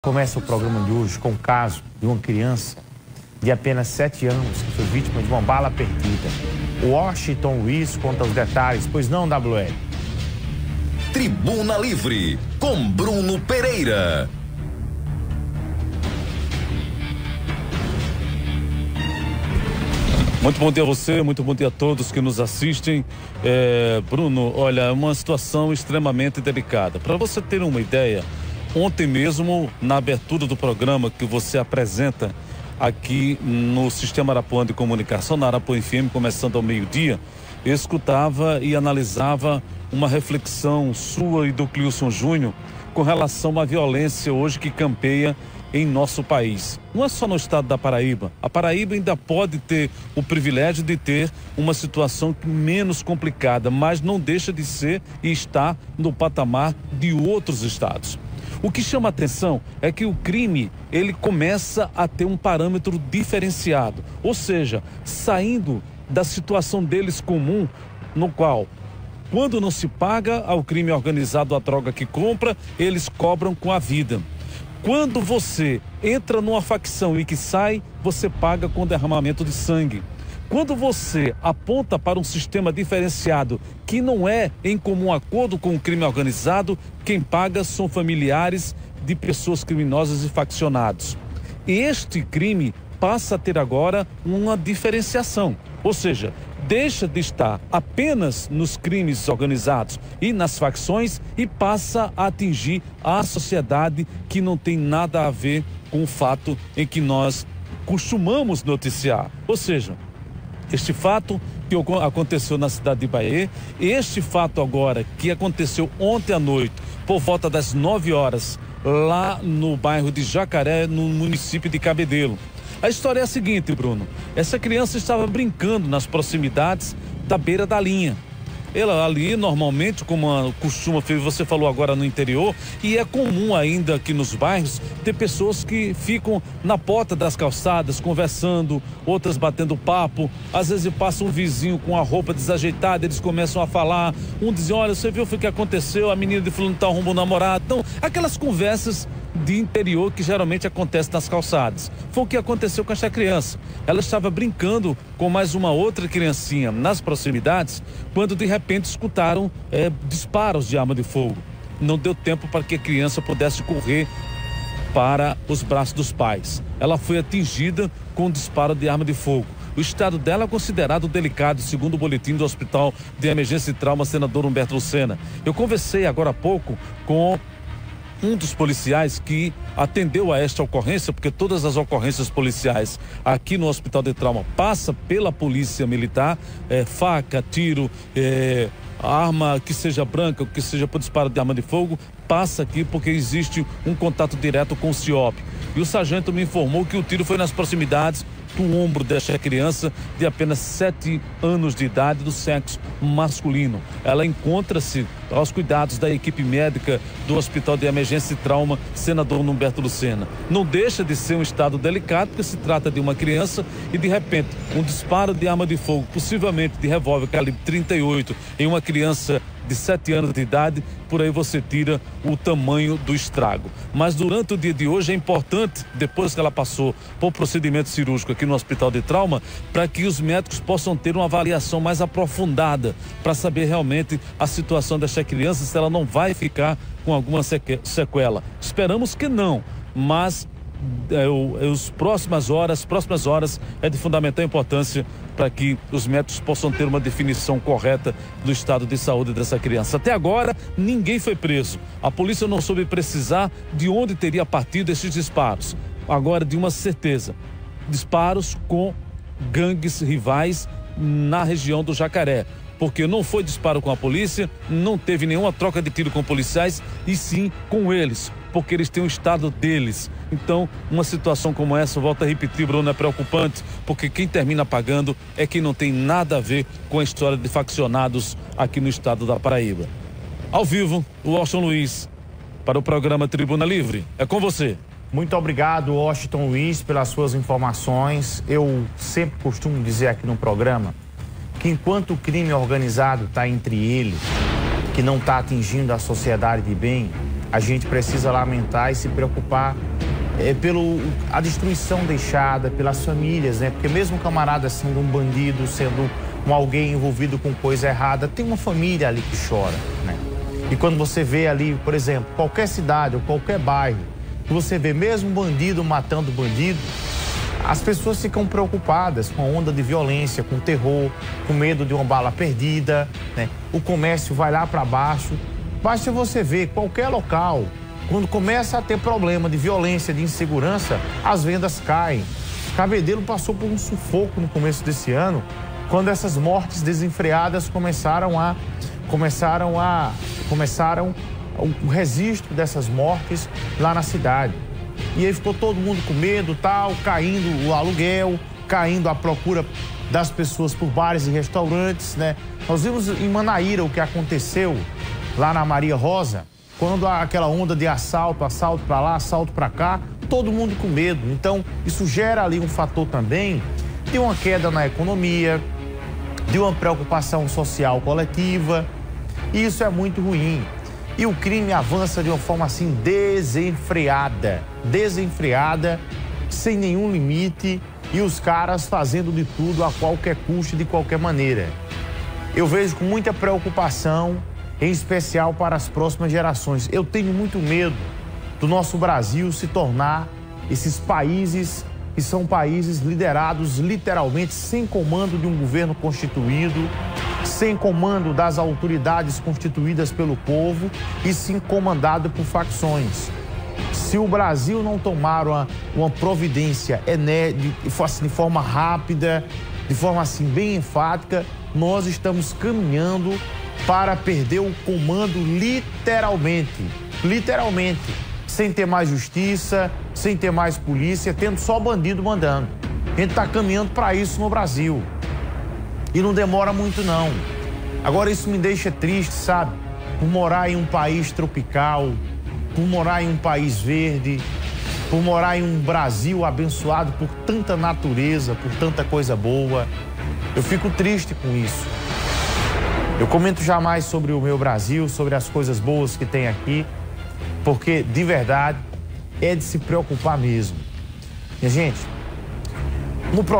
Começa o programa de hoje com o caso de uma criança de apenas 7 anos que foi vítima de uma bala perdida. O Washington Luiz conta os detalhes, pois não, WL? Tribuna Livre, com Bruno Pereira. Muito bom dia a você, muito bom dia a todos que nos assistem. Bruno, olha, é uma situação extremamente delicada. Para você ter uma ideia, ontem mesmo, na abertura do programa que você apresenta aqui no Sistema Arapuã de Comunicação, na Arapuã FM, começando ao meio-dia, eu escutava e analisava uma reflexão sua e do Clilson Júnior com relação à violência hoje que campeia em nosso país. Não é só no estado da Paraíba. A Paraíba ainda pode ter o privilégio de ter uma situação menos complicada, mas não deixa de ser e está no patamar de outros estados. O que chama a atenção é que o crime, ele começa a ter um parâmetro diferenciado, ou seja, saindo da situação deles comum, no qual, quando não se paga ao crime organizado a droga que compra, eles cobram com a vida. Quando você entra numa facção e que sai, você paga com derramamento de sangue. Quando você aponta para um sistema diferenciado que não é em comum acordo com o crime organizado, quem paga são familiares de pessoas criminosas e faccionados. Este crime passa a ter agora uma diferenciação, ou seja, deixa de estar apenas nos crimes organizados e nas facções e passa a atingir a sociedade, que não tem nada a ver com o fato em que nós costumamos noticiar. Ou seja, este fato que aconteceu na cidade de Bahia, este fato agora que aconteceu ontem à noite, por volta das 9 horas, lá no bairro de Jacaré, no município de Cabedelo. A história é a seguinte, Bruno. Essa criança estava brincando nas proximidades da beira da linha. Ela ali, normalmente, como costuma, você falou agora no interior, e é comum ainda aqui nos bairros ter pessoas que ficam na porta das calçadas conversando, outras batendo papo. Às vezes passa um vizinho com a roupa desajeitada, eles começam a falar. Um diz: olha, você viu o que aconteceu? A menina de fulano tá arrumando um namorado. Então, aquelas conversas de interior que geralmente acontece nas calçadas. Foi o que aconteceu com essa criança. Ela estava brincando com mais uma outra criancinha nas proximidades, quando de repente escutaram disparos de arma de fogo. Não deu tempo para que a criança pudesse correr para os braços dos pais. Ela foi atingida com um disparo de arma de fogo. O estado dela é considerado delicado, segundo o boletim do Hospital de Emergência e Trauma, senador Humberto Lucena. Eu conversei agora há pouco com um dos policiais que atendeu a esta ocorrência, porque todas as ocorrências policiais aqui no Hospital de Trauma passa pela polícia militar, faca, tiro, arma que seja branca, que seja por disparo de arma de fogo, passa aqui porque existe um contato direto com o CIOP. E o sargento me informou que o tiro foi nas proximidades do ombro desta criança de apenas 7 anos de idade, do sexo masculino. Ela encontra-se aos cuidados da equipe médica do Hospital de Emergência e Trauma, senador Humberto Lucena. Não deixa de ser um estado delicado, porque se trata de uma criança e, de repente, um disparo de arma de fogo, possivelmente de revólver calibre 38, em uma criança de 7 anos de idade, por aí você tira o tamanho do estrago. Mas durante o dia de hoje é importante, depois que ela passou por procedimento cirúrgico aqui no Hospital de Trauma, para que os médicos possam ter uma avaliação mais aprofundada, para saber realmente a situação desta criança, se ela não vai ficar com alguma sequela. Esperamos que não, mas as próximas horas é de fundamental importância para que os médicos possam ter uma definição correta do estado de saúde dessa criança. Até agora, ninguém foi preso. A polícia não soube precisar de onde teria partido esses disparos. Agora, de uma certeza, disparos com gangues rivais na região do Jacaré. Porque não foi disparo com a polícia, não teve nenhuma troca de tiro com policiais, e sim com eles, porque eles têm o estado deles. Então, uma situação como essa, volto a repetir, Bruno, é preocupante, porque quem termina pagando é quem não tem nada a ver com a história de faccionados aqui no estado da Paraíba. Ao vivo, o Washington Luiz, para o programa Tribuna Livre. É com você. Muito obrigado, Washington Luiz, pelas suas informações. Eu sempre costumo dizer aqui no programa que enquanto o crime organizado está entre eles, que não está atingindo a sociedade de bem, a gente precisa lamentar e se preocupar a destruição deixada pelas famílias, né? Porque mesmo o camarada sendo um bandido, sendo alguém envolvido com coisa errada, tem uma família ali que chora, né? E quando você vê ali, por exemplo, qualquer cidade ou qualquer bairro, que você vê mesmo bandido matando bandido, as pessoas ficam preocupadas com a onda de violência, com terror, com medo de uma bala perdida, né? O comércio vai lá para baixo. Basta você ver qualquer local, quando começa a ter problema de violência, de insegurança, as vendas caem. Cabedelo passou por um sufoco no começo desse ano, quando essas mortes desenfreadas começaram o registro dessas mortes lá na cidade. E aí ficou todo mundo com medo, tal, caindo o aluguel, caindo a procura das pessoas por bares e restaurantes, né? Nós vimos em Manaíra o que aconteceu lá na Maria Rosa, quando aquela onda de assalto para lá, assalto para cá, todo mundo com medo. Então, isso gera ali um fator também de uma queda na economia, de uma preocupação social coletiva, e isso é muito ruim. E o crime avança de uma forma assim desenfreada, sem nenhum limite, e os caras fazendo de tudo a qualquer custo, de qualquer maneira. Eu vejo com muita preocupação, em especial para as próximas gerações. Eu tenho muito medo do nosso Brasil se tornar esses países que são países liderados literalmente sem comando de um governo constituído, sem comando das autoridades constituídas pelo povo e sim comandado por facções. Se o Brasil não tomar uma providência de forma rápida, de forma assim bem enfática, nós estamos caminhando para perder o comando literalmente, sem ter mais justiça, sem ter mais polícia, tendo só bandido mandando. A gente está caminhando para isso no Brasil. E não demora muito, não. Agora, isso me deixa triste, sabe? Por morar em um país tropical, por morar em um país verde, por morar em um Brasil abençoado por tanta natureza, por tanta coisa boa. Eu fico triste com isso. Eu comento jamais sobre o meu Brasil, sobre as coisas boas que tem aqui, porque, de verdade, é de se preocupar mesmo. Minha gente, no programa